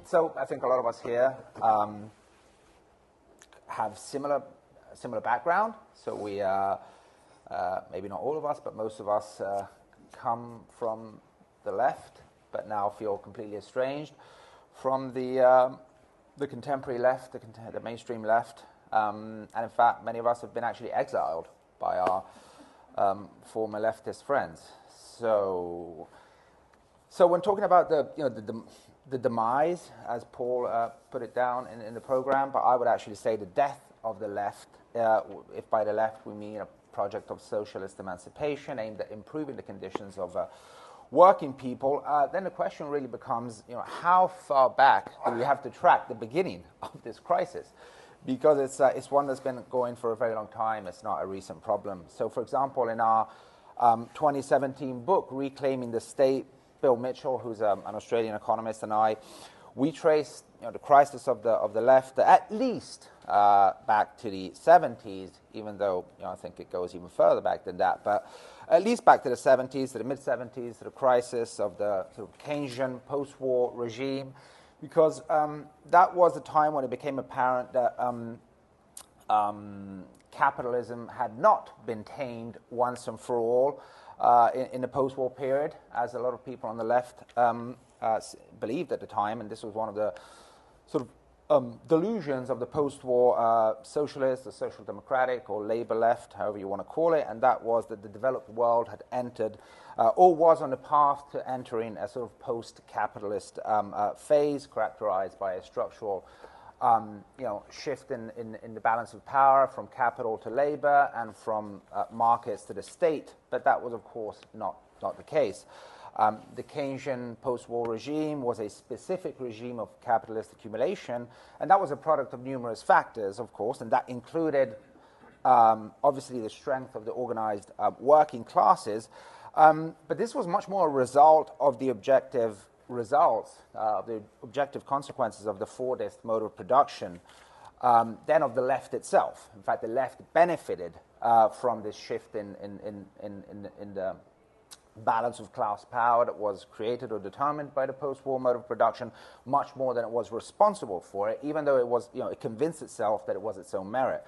So I think a lot of us here have similar background. So we, maybe not all of us, but most of us come from the left, but now feel completely estranged from the contemporary left, the mainstream left. And in fact, many of us have been actually exiled by our former leftist friends. So when talking about the demise, as Paul put it down in the program, but I would actually say the death of the left, if by the left we mean a project of socialist emancipation aimed at improving the conditions of working people, then the question really becomes, how far back do we have to track the beginning of this crisis? Because it's one that's been going for a very long time. It's not a recent problem. So, for example, in our 2017 book, Reclaiming the State, Bill Mitchell, who's an Australian economist, and I, we traced the crisis of the left at least back to the 70s, even though I think it goes even further back than that, but at least back to the 70s, to the mid-70s, to the crisis of the sort of Keynesian post-war regime, because that was the time when it became apparent that capitalism had not been tamed once and for all in the post-war period, as a lot of people on the left believed at the time, and this was one of the sort of delusions of the post-war socialist or social democratic or labor left, however you want to call it, and that was that the developed world had entered or was on the path to entering a sort of post-capitalist phase characterized by a structural shift in the balance of power from capital to labor and from markets to the state, but that was, of course, not the case. The Keynesian post-war regime was a specific regime of capitalist accumulation, and that was a product of numerous factors, of course, and that included, obviously, the strength of the organized working classes, but this was much more a result of the objective results, the objective consequences of the Fordist mode of production than of the left itself. In fact, the left benefited from this shift in the balance of class power that was created or determined by the post-war mode of production much more than it was responsible for it, even though it was, it convinced itself that it was its own merit.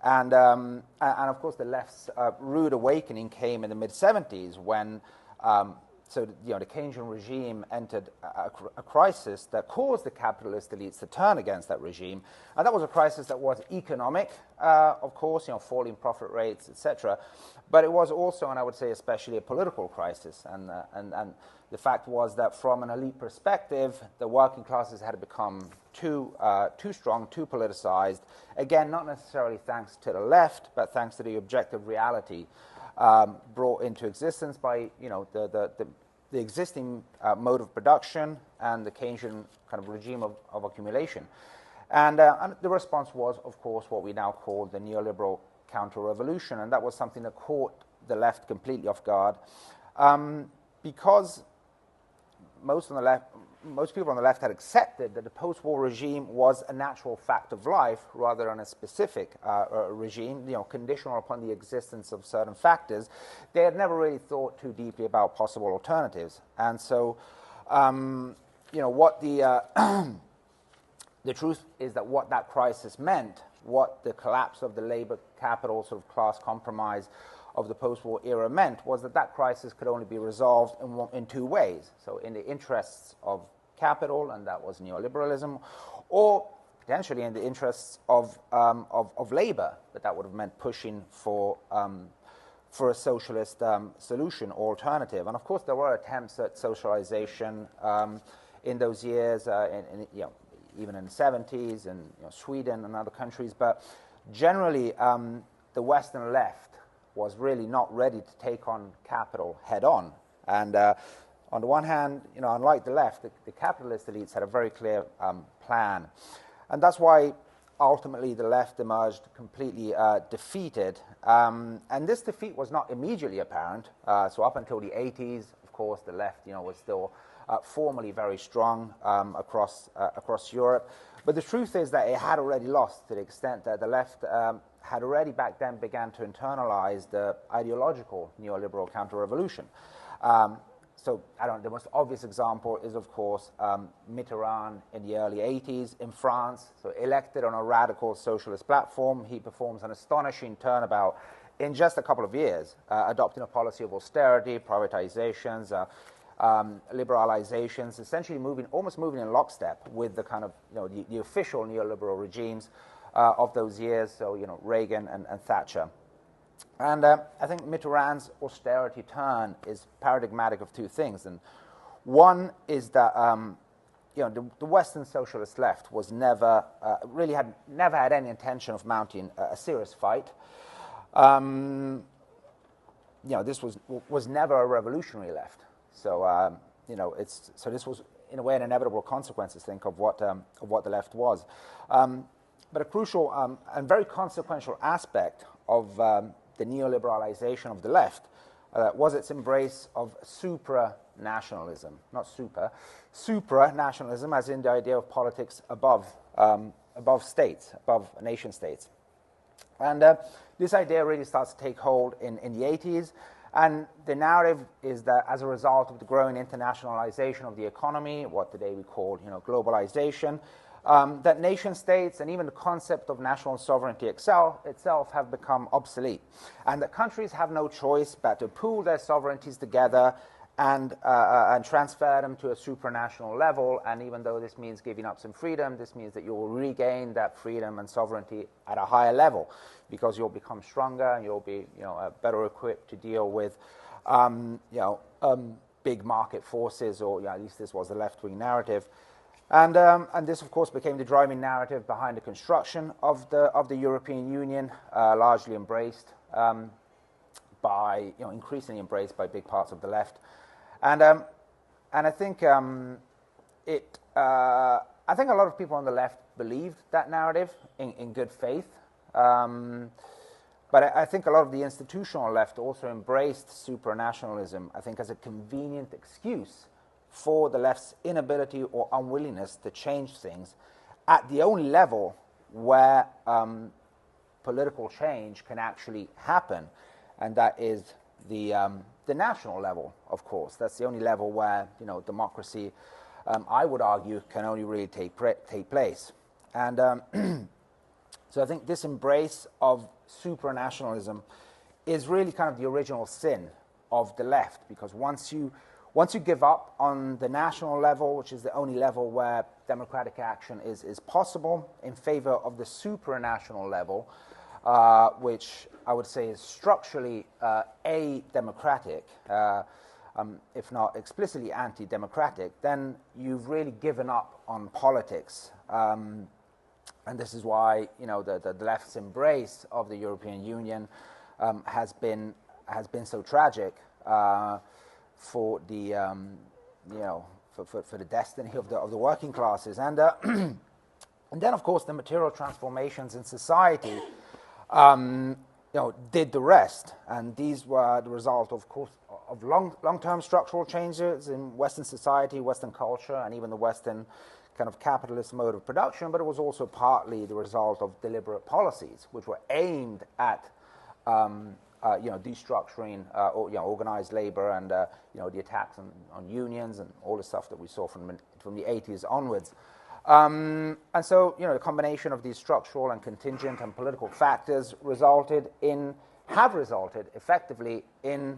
And of course, the left's rude awakening came in the mid-70s when the Keynesian regime entered a crisis that caused the capitalist elites to turn against that regime. And that was a crisis that was economic, of course, falling profit rates, etc. But it was also, and I would say especially, a political crisis. And the fact was that from an elite perspective, the working classes had become too strong, too politicized. Again, not necessarily thanks to the left, but thanks to the objective reality brought into existence by the existing mode of production and the Keynesian kind of regime of accumulation. And the response was, of course, what we now call the neoliberal counter-revolution, and that was something that caught the left completely off guard because most people on the left had accepted that the post-war regime was a natural fact of life rather than a specific regime, conditional upon the existence of certain factors. They had never really thought too deeply about possible alternatives. And so, what the truth is that what that crisis meant, what the collapse of the labor capital sort of class compromise of the post-war era meant, was that crisis could only be resolved in two ways. So in the interests of capital, and that was neoliberalism, or potentially in the interests of labor, but that would have meant pushing for a socialist solution or alternative. And of course, there were attempts at socialization in those years, even in the 70s, in Sweden and other countries. But generally, the Western left was really not ready to take on capital head-on. And on the one hand, unlike the left, the capitalist elites had a very clear plan. And that's why, ultimately, the left emerged completely defeated. And this defeat was not immediately apparent. So up until the 80s, of course, the left was still formally very strong across Europe. But the truth is that it had already lost, to the extent that the left had already back then began to internalize the ideological neoliberal counter-revolution. so I don't know, the most obvious example is, of course, Mitterrand in the early 80s in France. So elected on a radical socialist platform, he performs an astonishing turnabout in just a couple of years, adopting a policy of austerity, privatizations, liberalizations, essentially almost moving in lockstep with the kind of, the official neoliberal regimes of those years, so, Reagan and Thatcher. And I think Mitterrand's austerity turn is paradigmatic of two things. And one is that, the Western socialist left was never had any intention of mounting a serious fight. This was never a revolutionary left. So, this was in a way an inevitable consequence, I think, of what the left was. But a crucial and very consequential aspect of the neoliberalization of the left was its embrace of supranationalism, not supranationalism, as in the idea of politics above states, above nation states. And this idea really starts to take hold in the 80s. And the narrative is that as a result of the growing internationalization of the economy, what today we call, globalization, that nation states and even the concept of national sovereignty itself have become obsolete, and that countries have no choice but to pool their sovereignties together and transfer them to a supranational level. And even though this means giving up some freedom, this means that you will regain that freedom and sovereignty at a higher level, because you'll become stronger and you'll be, better equipped to deal with, big market forces, or at least this was the left-wing narrative. And this, of course, became the driving narrative behind the construction of the European Union, largely embraced increasingly embraced by big parts of the left. And I think I think a lot of people on the left believed that narrative in good faith. But I think a lot of the institutional left also embraced supranationalism, I think, as a convenient excuse for the left's inability or unwillingness to change things at the only level where political change can actually happen, and that is the national level, of course. That's the only level where democracy, I would argue, can only really take place. And so I think this embrace of supranationalism is really kind of the original sin of the left, because once you give up on the national level, which is the only level where democratic action is possible, in favor of the supranational level, which I would say is structurally a-democratic, if not explicitly anti-democratic, then you've really given up on politics. And this is why the left's embrace of the European Union has been so tragic for the for the destiny of the working classes, and then of course the material transformations in society did the rest, and these were the result, of course, of long-term structural changes in Western society, Western culture, and even the Western kind of capitalist mode of production. But it was also partly the result of deliberate policies which were aimed at destructuring organized labor and the attacks on unions and all the stuff that we saw from the 80s onwards. And so the combination of these structural and contingent and political factors have resulted effectively in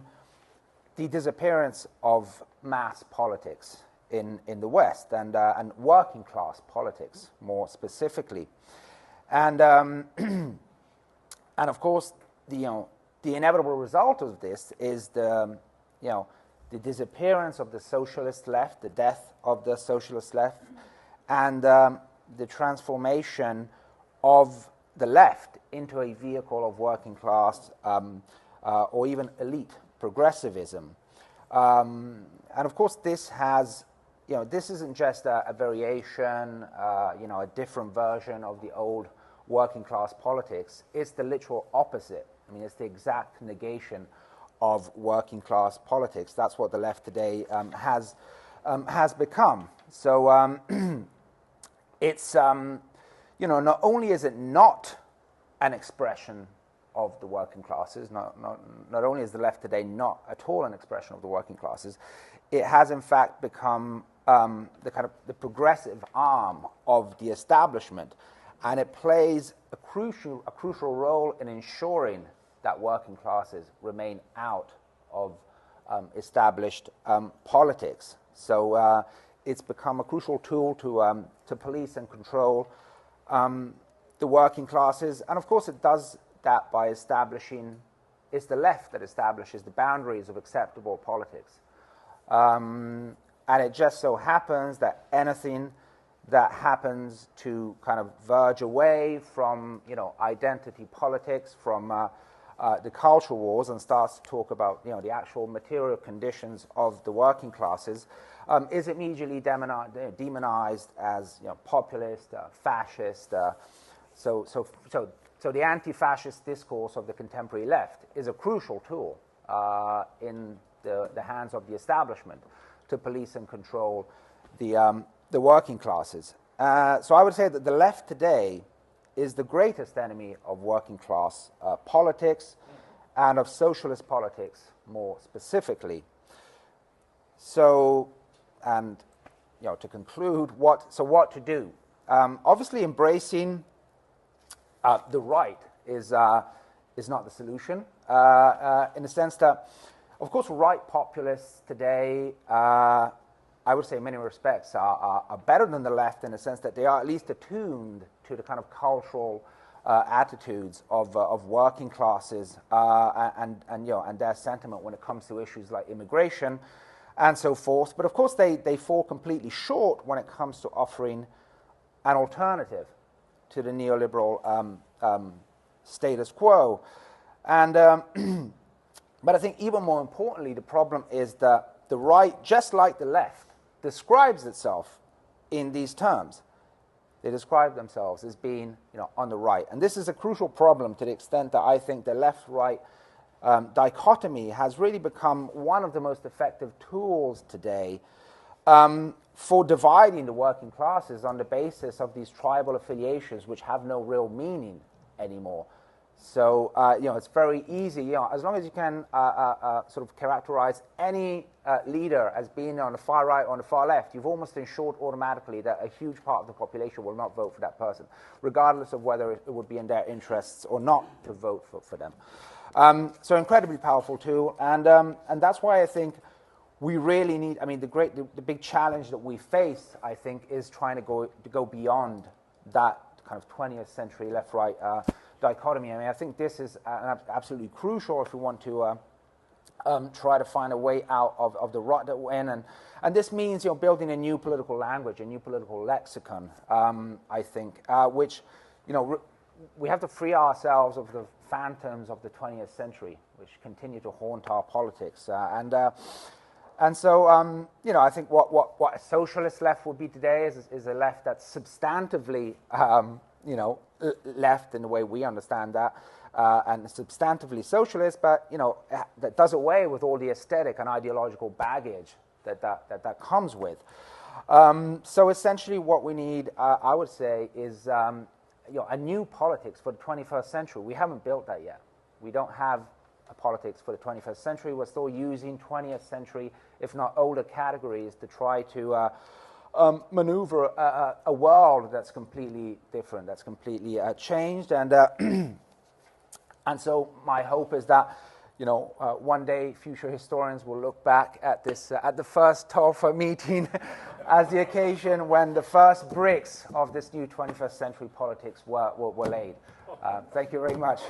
the disappearance of mass politics in the West, and working class politics more specifically. And and of course the inevitable result of this is the disappearance of the socialist left, the death of the socialist left, and the transformation of the left into a vehicle of working class or even elite progressivism. And of course this has, this isn't just a variation, a different version of the old working class politics. It's the literal opposite. I mean, it's the exact negation of working class politics. That's what the left today has become. So it's not only is it not an expression of the working classes. Not only is the left today not at all an expression of the working classes, it has in fact become the progressive arm of the establishment, and it plays a crucial role in ensuring that working classes remain out of established politics. So it's become a crucial tool to police and control the working classes, and of course it does that by establishing. It's the left that establishes the boundaries of acceptable politics. And it just so happens that anything that happens to kind of verge away from, identity politics, from the cultural wars, and starts to talk about, the actual material conditions of the working classes, is immediately demonized as, populist, fascist. So the anti-fascist discourse of the contemporary left is a crucial tool in the hands of the establishment to police and control the working classes. So I would say that the left today is the greatest enemy of working class politics and of socialist politics more specifically. So, and to conclude, what to do? Obviously, embracing the right is not the solution, in the sense that, of course, right populists today, I would say in many respects, are better than the left in the sense that they are at least attuned to the kind of cultural attitudes of working classes and their sentiment when it comes to issues like immigration and so forth. But of course, they fall completely short when it comes to offering an alternative to the neoliberal status quo. And but I think even more importantly, the problem is that the right, just like the left, describes itself in these terms. They describe themselves as being, on the right. And this is a crucial problem to the extent that I think the left-right dichotomy has really become one of the most effective tools today for dividing the working classes on the basis of these tribal affiliations which have no real meaning anymore. So, it's very easy, as long as you can sort of characterize any leader as being on the far right or on the far left, you've almost ensured automatically that a huge part of the population will not vote for that person, regardless of whether it would be in their interests or not to vote for them. So incredibly powerful tool, and that's why I think we really need, the big challenge that we face, I think, is trying to go beyond that kind of 20th century left-right dichotomy. I think this is absolutely crucial if we want to try to find a way out of the rut that we're in, and this means building a new political language, a new political lexicon. I think which we have to free ourselves of the phantoms of the 20th century, which continue to haunt our politics, and so I think what a socialist left would be today is a left that's substantively left in the way we understand that, and substantively socialist, but that does away with all the aesthetic and ideological baggage that comes with. So essentially, what we need, I would say, is a new politics for the 21st century. We haven't built that yet. We don't have a politics for the 21st century. We're still using 20th century, if not older, categories to try to maneuver a world that's completely different, that's completely changed, and and so my hope is that one day future historians will look back at this at the first Tolfa meeting as the occasion when the first bricks of this new 21st century politics were laid. Thank you very much.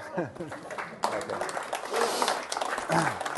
Okay.